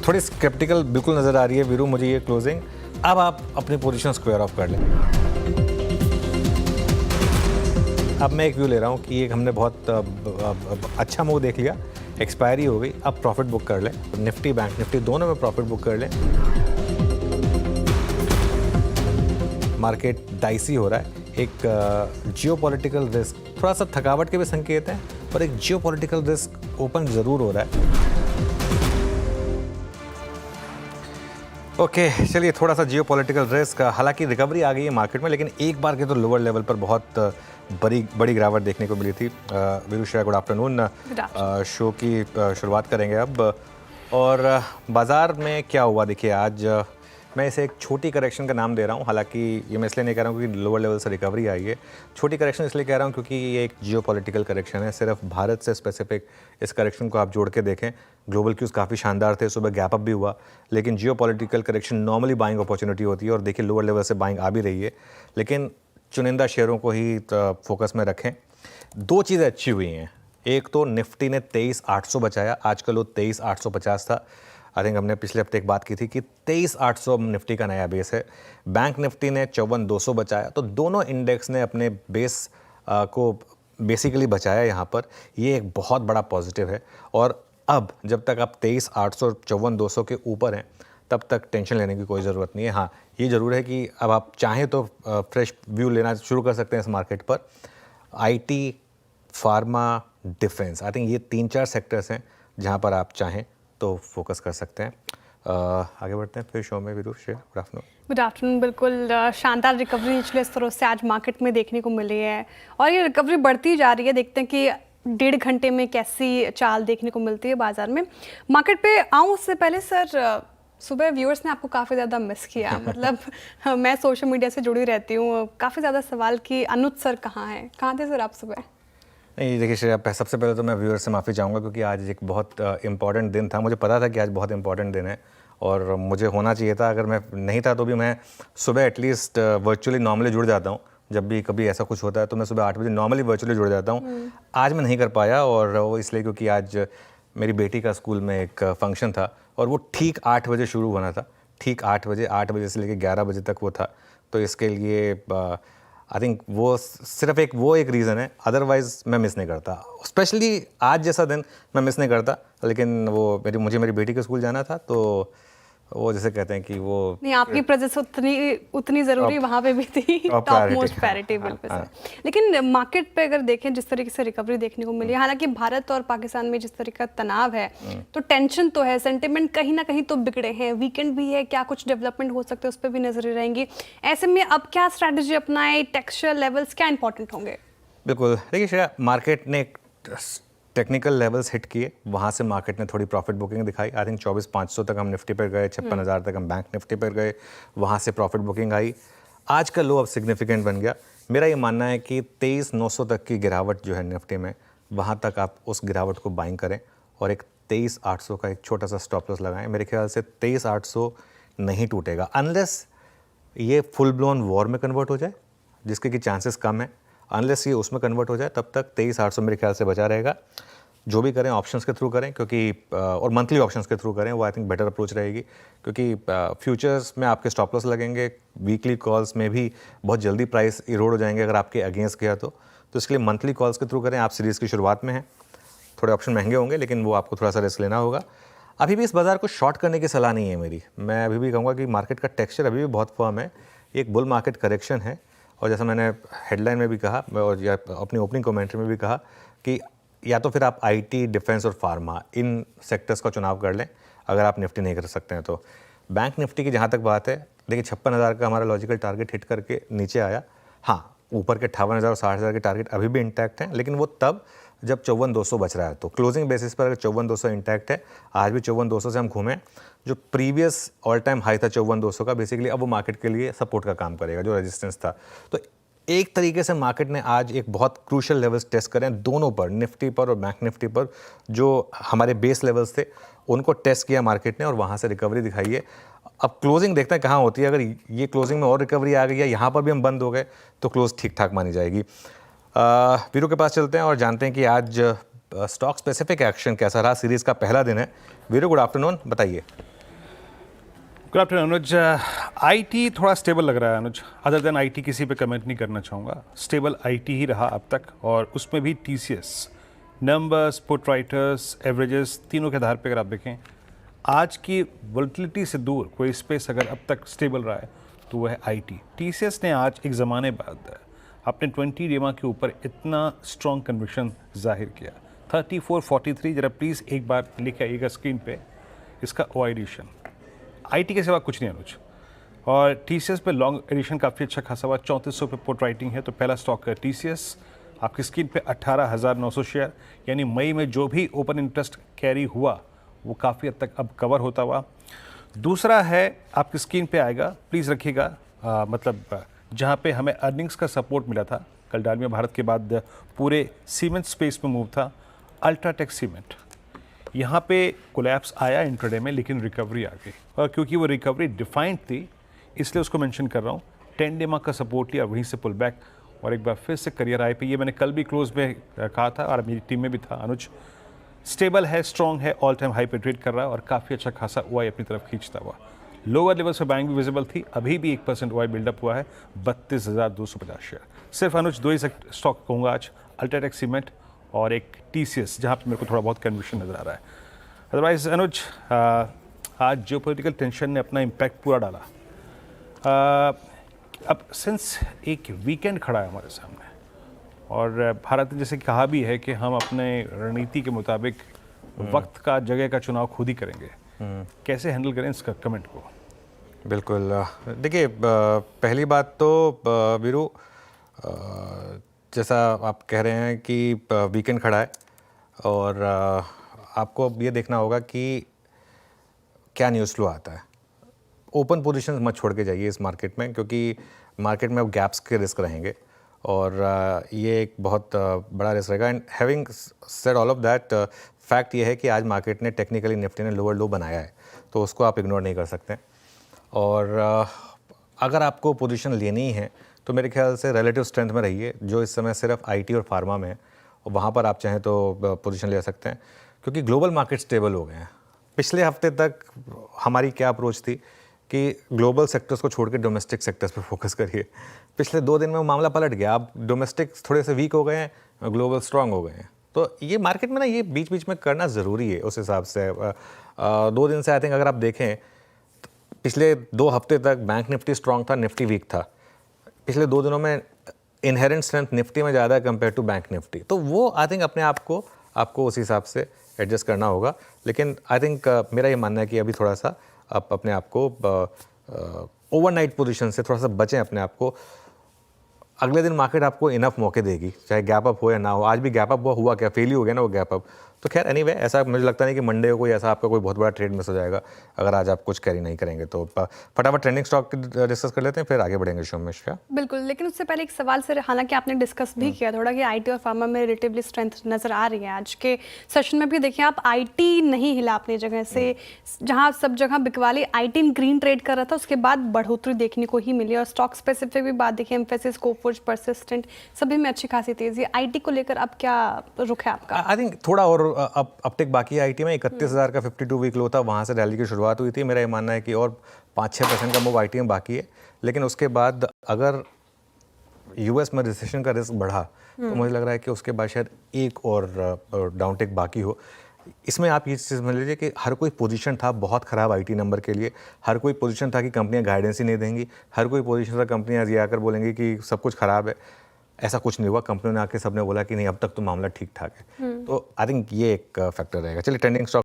थोड़ी स्केप्टिकल बिल्कुल नज़र आ रही है वीरू मुझे ये क्लोजिंग। अब आप अपनी पोजीशन स्क्वायर ऑफ कर लें। अब मैं एक व्यू ले रहा हूँ कि एक हमने बहुत अच्छा मूव देख लिया, एक्सपायरी हो गई, अब प्रॉफिट बुक कर लें। निफ्टी बैंक निफ्टी दोनों में प्रॉफिट बुक कर लें। मार्केट डाइसी हो रहा है, एक जियोपॉलिटिकल रिस्क, थोड़ा सा थकावट के भी संकेत हैं, पर एक जियोपॉलिटिकल रिस्क ओपन ज़रूर हो रहा है। ओके, चलिए थोड़ा सा जियोपॉलिटिकल रिस्क, हालांकि रिकवरी आ गई है मार्केट में, लेकिन एक बार के तो लोअर लेवल पर बहुत बड़ी गिरावट देखने को मिली थी। Veeru Shreya, good afternoon. Show की शुरुआत करेंगे अब, और बाज़ार में क्या हुआ देखिए आज। मैं इसे एक छोटी करेक्शन का नाम दे रहा हूँ, हालांकि ये मैं इसलिए नहीं कह रहा हूँ क्योंकि लोअर लेवल से रिकवरी आई है। छोटी करेक्शन इसलिए कह रहा हूँ क्योंकि ये एक जियोपॉलिटिकल करेक्शन है, सिर्फ भारत से स्पेसिफिक। इस करेक्शन को आप जोड़ के देखें, ग्लोबल क्यूज़ काफ़ी शानदार थे, सुबह गैप अप भी हुआ, लेकिन geopolitical correction normally buying opportunity होती है, और देखिए लोअर लेवल से बाइंग आ भी रही है, लेकिन चुनिंदा शेयरों को ही फोकस में रखें। दो चीज़ें अच्छी हुई हैं, एक तो निफ्टी ने 23,800 बचाया, आज का लो 23,850 था। आई थिंक हमने पिछले हफ्ते एक बात की थी कि 23,800 निफ्टी का नया बेस है। बैंक निफ्टी ने 54,200 बचाया, तो दोनों इंडेक्स ने अपने बेस को बेसिकली बचाया यहाँ पर। ये एक बहुत बड़ा पॉजिटिव है, और अब जब तक आप 23,800 54,200 के ऊपर हैं तब तक टेंशन लेने की कोई ज़रूरत नहीं है। हाँ, ये ज़रूर है कि अब आप चाहें तो फ्रेश व्यू लेना शुरू कर सकते हैं इस मार्केट पर। IT, pharma, defence, I think ये 3-4 सेक्टर्स हैं जहाँ पर आप चाहें तो फोकस कर सकते हैं। आगे बढ़ते हैं फिर शो में। Veeru Shreya, good afternoon. Good afternoon. बिल्कुल शानदार रिकवरी निचले स्तरों से आज मार्केट में देखने को मिली है, और ये रिकवरी बढ़ती जा रही है। देखते हैं कि 1.5 घंटे में कैसी चाल देखने को मिलती है बाजार में। मार्केट पे आऊँ उससे पहले सर, सुबह व्यूअर्स ने आपको काफ़ी ज़्यादा मिस किया। मतलब मैं सोशल मीडिया से जुड़ी रहती हूँ, काफ़ी ज़्यादा सवाल कि अनुज सर कहाँ हैं, कहाँ थे सर आप सुबह? नहीं देखिए श्रेया, सबसे पहले तो मैं व्यूअर से माफ़ी चाहूँगा क्योंकि आज एक बहुत इंपॉर्टेंट दिन था। मुझे पता था कि आज बहुत इंपॉर्टेंट दिन है, और मुझे होना चाहिए था। अगर मैं नहीं था तो भी मैं सुबह एटलीस्ट वर्चुअली नॉर्मली जुड़ जाता हूँ। जब भी कभी ऐसा कुछ होता है तो मैं सुबह 8 बजे नॉर्मली वर्चुअली जुड़ जाता हूँ। आज मैं नहीं कर पाया, और वो इसलिए क्योंकि आज मेरी बेटी का स्कूल में एक फंक्शन था, और वो ठीक 8 बजे शुरू होना था। ठीक 8 बजे से लेकर 11 बजे तक वो था। तो इसके लिए आई थिंक वो सिर्फ एक रीज़न है, अदरवाइज़ मैं मिस नहीं करता। स्पेशली आज जैसा दिन मैं मिस नहीं करता, लेकिन वो मुझे मेरी बेटी के स्कूल जाना था, तो वो जैसे कहते हैं कि वो नहीं, आपकी प्रेजेंस उतनी ज़रूरी वहाँ पे भी थी, टॉप मोस्ट प्रायोरिटी बिल्कुल सर। लेकिन मार्केट पे अगर देखें जिस तरीके से रिकवरी देखने को मिली, हालांकि भारत और पाकिस्तान में जिस तरीके का तनाव है, तो टेंशन तो है, सेंटिमेंट कहीं ना कहीं तो बिगड़े हैं। वीकेंड भी है, क्या कुछ डेवलपमेंट हो सकते हैं उस पर भी नजरें रहेंगी। ऐसे में अब क्या स्ट्रैटेजी अपनाए, टेक्सचर लेवल्स क्या इंपॉर्टेंट होंगे? बिल्कुल, देखिए श्रेया, मार्केट ने टेक्निकल लेवल्स हिट किए, वहाँ से मार्केट ने थोड़ी प्रॉफिट बुकिंग दिखाई। आई थिंक 24,500 तक हम निफ्टी पर गए, 56,000 तक हम बैंक निफ्टी पर गए, वहाँ से प्रॉफिट बुकिंग आई। आज का लो अब सिग्निफिकेंट बन गया। मेरा ये मानना है कि 23,900 तक की गिरावट जो है निफ्टी में, वहाँ तक आप उस गिरावट को बाइंग करें, और एक 23,800 का एक छोटा सा स्टॉप लॉस लगाएं। मेरे ख्याल से 23,800 नहीं टूटेगा अनलेस ये फुल ब्लोन वॉर में कन्वर्ट हो जाए, जिसके कि चांसेस कम है। अनलेस ये उसमें कन्वर्ट हो जाए तब तक 23,800 मेरे ख्याल से बचा रहेगा। जो भी करें ऑप्शंस के थ्रू करें, क्योंकि और मंथली ऑप्शंस के थ्रू करें, वो आई थिंक बेटर अप्रोच रहेगी, क्योंकि फ्यूचर्स में आपके स्टॉप लॉस लगेंगे, वीकली कॉल्स में भी बहुत जल्दी प्राइस इरोड हो जाएंगे अगर आपके अगेंस्ट गया तो इसके लिए मंथली कॉल्स के थ्रू करें। आप सीरीज़ की शुरुआत में हैं, थोड़े ऑप्शन महंगे होंगे, लेकिन वो आपको थोड़ा सा रिस्क लेना होगा। अभी भी इस बाज़ार को शॉर्ट करने की सलाह नहीं है मेरी। मैं अभी भी कहूँगा कि मार्केट का टेक्सचर अभी भी बहुत फर्म है, एक बुल मार्केट करेक्शन है, और जैसा मैंने हेडलाइन में भी कहा और या अपनी ओपनिंग कमेंट्री में भी कहा कि या तो फिर आप आईटी, डिफेंस और फार्मा, इन सेक्टर्स का चुनाव कर लें अगर आप निफ्टी नहीं कर सकते हैं तो। बैंक निफ्टी की जहाँ तक बात है, देखिए 56,000 का हमारा लॉजिकल टारगेट हिट करके नीचे आया। हाँ, ऊपर के 58,000 और 60,000 के टारगेट अभी भी इंटैक्ट हैं, लेकिन वो तब जब 54,200 बच रहा है। तो क्लोजिंग बेसिस पर अगर 54,200 इंटैक्ट है, आज भी 54,200 से हम घूमें, जो प्रीवियस ऑल टाइम हाई था 54,200 का, बेसिकली अब वो मार्केट के लिए सपोर्ट का काम करेगा, जो रेजिस्टेंस था। तो एक तरीके से मार्केट ने आज एक बहुत क्रूशियल लेवल्स टेस्ट करें दोनों पर, निफ्टी पर और बैंक निफ्टी पर। जो हमारे बेस लेवल्स थे उनको टेस्ट किया मार्केट ने, और वहाँ से रिकवरी दिखाई है। अब क्लोजिंग देखते हैं कहाँ होती है। अगर ये क्लोजिंग में और रिकवरी आ गई है, यहाँ पर भी हम बंद हो गए, तो क्लोज ठीक ठाक मानी जाएगी। वीरू के पास चलते हैं और जानते हैं कि आज स्टॉक स्पेसिफिक एक्शन कैसा रहा। सीरीज़ का पहला दिन है। वीरू, गुड आफ्टरनून, बताइए। Good afternoon Anuj. आईटी थोड़ा स्टेबल लग रहा है अनुज, अदर देन आईटी किसी पे कमेंट नहीं करना चाहूँगा। स्टेबल आईटी ही रहा अब तक, और उसमें भी TCS numbers, put writers, averages तीनों के आधार पे अगर आप देखें, आज की वोलेटिलिटी से दूर कोई स्पेस अगर अब तक स्टेबल रहा है तो वह है आईटी। टीसीएस ने आज एक ज़माने बाद अपने 20 डेमा के ऊपर इतना स्ट्रॉन्ग कन्विक्शन जाहिर किया। 3443 जरा प्लीज़ एक बार लेके आइएगा स्क्रीन पे इसका ओ एडिशन। आईटी के सिवा कुछ नहीं अनुज, और टीसीएस पे लॉन्ग एडिशन काफ़ी अच्छा खासा हुआ। 3400 पे पुट राइटिंग है, तो पहला स्टॉक है टीसीएस। आपकी स्क्रीन पे 18,900 शेयर, यानी मई में जो भी ओपन इंटरेस्ट कैरी हुआ वो काफ़ी हद तक अब कवर होता हुआ। दूसरा है आपकी स्क्रीन पे आएगा, प्लीज़ रखिएगा, मतलब जहाँ पे हमें अर्निंग्स का सपोर्ट मिला था कल डालमिया भारत के बाद पूरे सीमेंट स्पेस में मूव था, अल्ट्राटेक सीमेंट। यहाँ पे कोलैप्स आया इंट्राडे में, लेकिन रिकवरी आ गई, और क्योंकि वो रिकवरी डिफाइंड थी इसलिए उसको मेंशन कर रहा हूँ। 10 डेमा का सपोर्ट लिया, वहीं से पुल बैक, और एक बार फिर से करियर हाई पे। ये मैंने कल भी क्लोज में कहा था और मेरी टीम में भी था अनुज। स्टेबल है, स्ट्रॉन्ग है, ऑल टाइम हाई पे ट्रेड कर रहा है और काफ़ी अच्छा खासा ओआई अपनी तरफ खींचता हुआ। लोअर लेवल्स पे बैंक भी विजिबल थी, अभी भी 1% ओआई बिल्डअप हुआ है, 32,250 शेयर। सिर्फ अनुज दो ही स्टॉक कहूँगा आज, अल्ट्राटेक सीमेंट और एक टीसीएस, जहाँ पे मेरे को थोड़ा बहुत कन्फ्यूजन नज़र आ रहा है। अदरवाइज अनुज, आज जियोपॉलिटिकल टेंशन ने अपना इम्पैक्ट पूरा डाला। अब सिंस एक वीकेंड खड़ा है हमारे सामने, और भारत ने जैसे कहा भी है कि हम अपने रणनीति के मुताबिक वक्त का, जगह का चुनाव खुद ही करेंगे, कैसे हैंडल करें इसका कमेंट को? बिल्कुल, देखिए पहली बात तो वीरू, जैसा आप कह रहे हैं कि वीकेंड खड़ा है, और आपको अब ये देखना होगा कि क्या न्यूज़ फ्लो आता है। ओपन पोजीशंस मत छोड़ के जाइए इस मार्केट में, क्योंकि मार्केट में अब गैप्स के रिस्क रहेंगे, और ये एक बहुत बड़ा रिस्क रहेगा। And having said all of that, fact ये है कि आज मार्केट ने टेक्निकली निफ्टी ने लोअर लो बनाया है, तो उसको आप इग्नोर नहीं कर सकते। और अगर आपको पोजीशन लेनी है तो मेरे ख्याल से रिलेटिव स्ट्रेंथ में रहिए, जो इस समय सिर्फ आईटी और फार्मा में है, और वहाँ पर आप चाहें तो पोजीशन ले सकते हैं, क्योंकि ग्लोबल मार्केट स्टेबल हो गए हैं। पिछले हफ्ते तक हमारी क्या अप्रोच थी कि ग्लोबल सेक्टर्स को छोड़ के डोमेस्टिक सेक्टर्स पे फोकस करिए। पिछले 2 दिन में वो मामला पलट गया, अब डोमेस्टिक थोड़े से वीक हो गए हैं, ग्लोबल स्ट्रांग हो गए हैं। तो ये मार्केट में ना, ये बीच बीच में करना ज़रूरी है उस हिसाब से। 2 दिन से आई थिंक अगर आप देखें, पिछले 2 हफ्ते तक बैंक निफ्टी स्ट्रांग था, निफ्टी वीक था। पिछले 2 दिनों में इनहेरेंट स्ट्रेंथ निफ्टी में ज़्यादा है कंपेयर टू बैंक निफ्टी, तो वो आई थिंक अपने आप को आपको उस हिसाब से एडजस्ट करना होगा। लेकिन आई थिंक मेरा ये मानना है कि अभी थोड़ा सा आप अपने आप को ओवरनाइट पोजीशन से थोड़ा सा बचें अपने आप को। अगले दिन मार्केट आपको इनफ मौके देगी, चाहे गैप अप हो या ना हो। आज भी गैप अप हुआ क्या, फेल ही हो गया ना वो गैप अप। तो खैर एनीवे, ऐसा मुझे लगता नहीं कि मंडे को कोई ऐसा आपका कोई बहुत बड़ा ट्रेड मिस हो जाएगा अगर आज आप कुछ कैरी नहीं करेंगे। तो फटाफट ट्रेंडिंग स्टॉक डिस्कस कर लेते हैं, फिर आगे बढ़ेंगे शो में। बिल्कुल, लेकिन उससे पहले एक सवाल से, हालांकि आपने डिस्कस भी किया थोड़ा कि आईटी और फार्मा में रिलेटिवली स्ट्रेंथ नज़र आ रही है। आज के सेशन में भी देखिए आप, आईटी नहीं हिला अपनी जगह से, जहाँ सब जगह बिकवाली आईटी ग्रीन ट्रेड कर रहा था, उसके बाद बढ़ोतरी देखने को ही मिली। और स्टॉक स्पेसिफिक भी बात देखिए, एम्फेसिस, कोफोर्ज, परसिस्टेंट, सभी में अच्छी खासी तेजी। आईटी को लेकर अब क्या रुख है आपका? आई थिंक थोड़ा और अपटेक बाकी है आईटी में। 31,000 का 52 वीक लो था, वहाँ से रैली की शुरुआत हुई थी। मेरा ये मानना है कि और 5-6% का मूव आईटी में बाकी है, लेकिन उसके बाद अगर यूएस में रिसेशन का रिस्क बढ़ा तो मुझे लग रहा है कि उसके बाद शायद एक और डाउनटेक बाकी हो। इसमें आप ये चीज़ समझ लीजिए कि हर कोई पोजीशन था बहुत ख़राब आईटी नंबर के लिए, हर कोई पोजीशन था कि कंपनियां गाइडेंस ही नहीं देंगी, हर कोई पोजीशन था कंपनियां ये आकर बोलेंगी कि सब कुछ ख़राब है। ऐसा कुछ नहीं हुआ, कंपनियों ने आके सबने बोला कि नहीं अब तक तो मामला ठीक ठाक है। तो आई थिंक ये एक फैक्टर रहेगा। चलिए ट्रेंडिंग स्टॉक